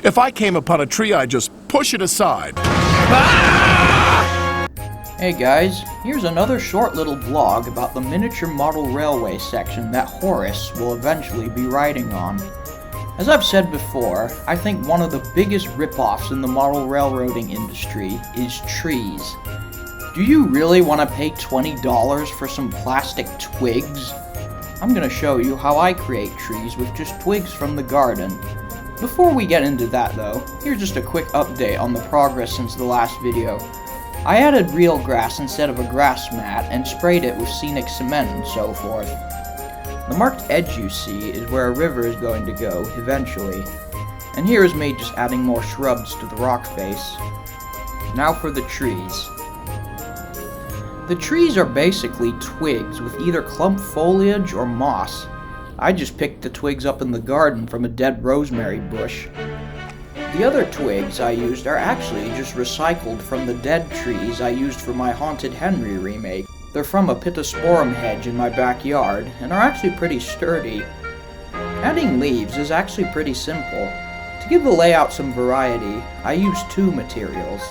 If I came upon a tree, I'd just push it aside. Hey guys, here's another short little vlog about the miniature model railway section that Horace will eventually be riding on. As I've said before, I think one of the biggest rip-offs in the model railroading industry is trees. Do you really want to pay $20 for some plastic twigs? I'm going to show you how I create trees with just twigs from the garden. Before we get into that though, here's just a quick update on the progress since the last video. I added real grass instead of a grass mat and sprayed it with scenic cement and so forth. The marked edge you see is where a river is going to go eventually. And here is me just adding more shrubs to the rock face. Now for the trees. The trees are basically twigs with either clump foliage or moss. I just picked the twigs up in the garden from a dead rosemary bush. The other twigs I used are actually just recycled from the dead trees I used for my Haunted Henry remake. They're from a pittosporum hedge in my backyard, and are actually pretty sturdy. Adding leaves is actually pretty simple. To give the layout some variety, I use two materials.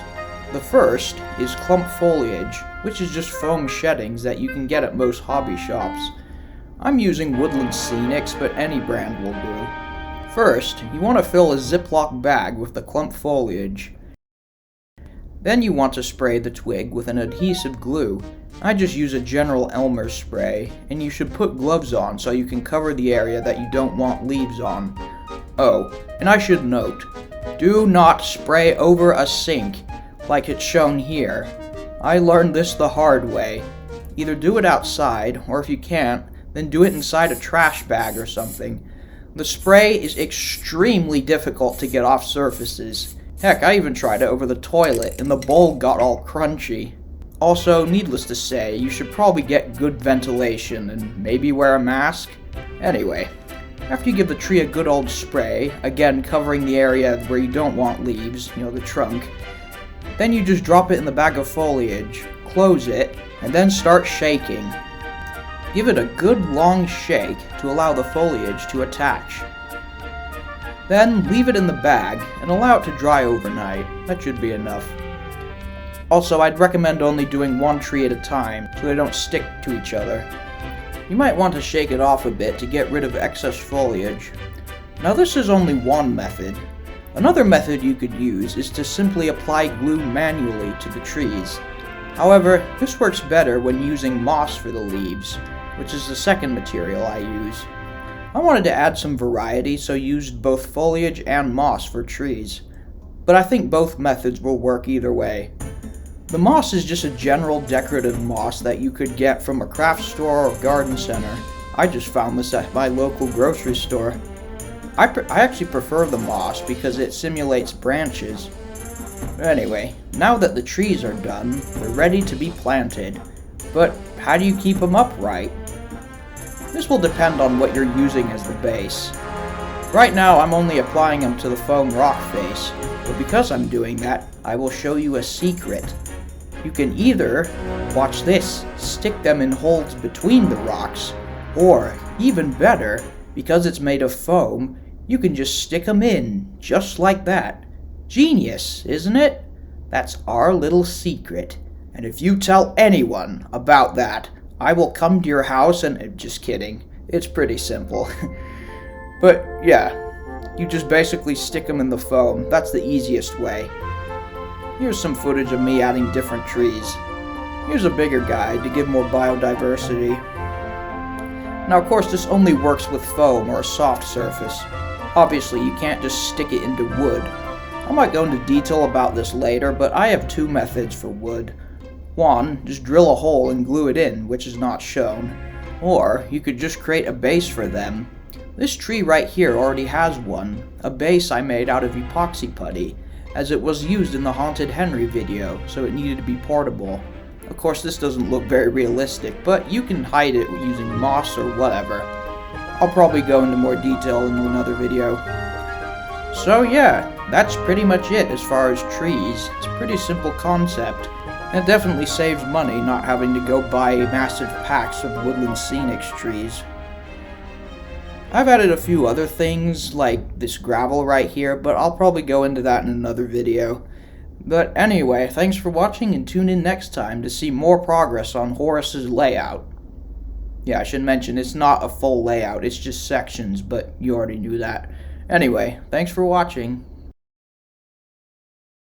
The first is clump foliage, which is just foam sheddings that you can get at most hobby shops. I'm using Woodland Scenics, but any brand will do. First, you want to fill a Ziploc bag with the clump foliage. Then you want to spray the twig with an adhesive glue. I just use a General Elmer's spray, and you should put gloves on so you can cover the area that you don't want leaves on. Oh, and I should note, do not spray over a sink, like it's shown here. I learned this the hard way. Either do it outside, or if you can't, then do it inside a trash bag or something. The spray is extremely difficult to get off surfaces. Heck, I even tried it over the toilet, and the bowl got all crunchy. Also, needless to say, you should probably get good ventilation, and maybe wear a mask. Anyway, after you give the tree a good old spray, again covering the area where you don't want leaves, the trunk, then you just drop it in the bag of foliage, close it, and then start shaking. Give it a good long shake to allow the foliage to attach. Then leave it in the bag and allow it to dry overnight. That should be enough. Also, I'd recommend only doing one tree at a time so they don't stick to each other. You might want to shake it off a bit to get rid of excess foliage. Now this is only one method. Another method you could use is to simply apply glue manually to the trees. However, this works better when using moss for the leaves, which is the second material I use. I wanted to add some variety, so used both foliage and moss for trees. But I think both methods will work either way. The moss is just a general decorative moss that you could get from a craft store or garden center. I just found this at my local grocery store. I actually prefer the moss because it simulates branches. Anyway, now that the trees are done, they're ready to be planted. But how do you keep them upright? This will depend on what you're using as the base. Right now I'm only applying them to the foam rock face, but because I'm doing that, I will show you a secret. You can either, watch this, stick them in holes between the rocks, or, even better, because it's made of foam, you can just stick them in, just like that. Genius, isn't it? That's our little secret. And if you tell anyone about that, I will come to your house and... Just kidding. It's pretty simple. But yeah, you just basically stick them in the foam. That's the easiest way. Here's some footage of me adding different trees. Here's a bigger guy to give more biodiversity. Now of course this only works with foam or a soft surface. Obviously you can't just stick it into wood. I might go into detail about this later, but I have two methods for wood. One, just drill a hole and glue it in, which is not shown. Or, you could just create a base for them. This tree right here already has one, a base I made out of epoxy putty, as it was used in the Haunted Henry video, so it needed to be portable. Of course this doesn't look very realistic, but you can hide it using moss or whatever. I'll probably go into more detail in another video. So yeah, that's pretty much it as far as trees. It's a pretty simple concept. It definitely saves money not having to go buy massive packs of Woodland Scenic trees. I've added a few other things, like this gravel right here, but I'll probably go into that in another video. But anyway, thanks for watching and tune in next time to see more progress on Horace's layout. Yeah, I should mention, it's not a full layout, it's just sections, but you already knew that. Anyway, thanks for watching.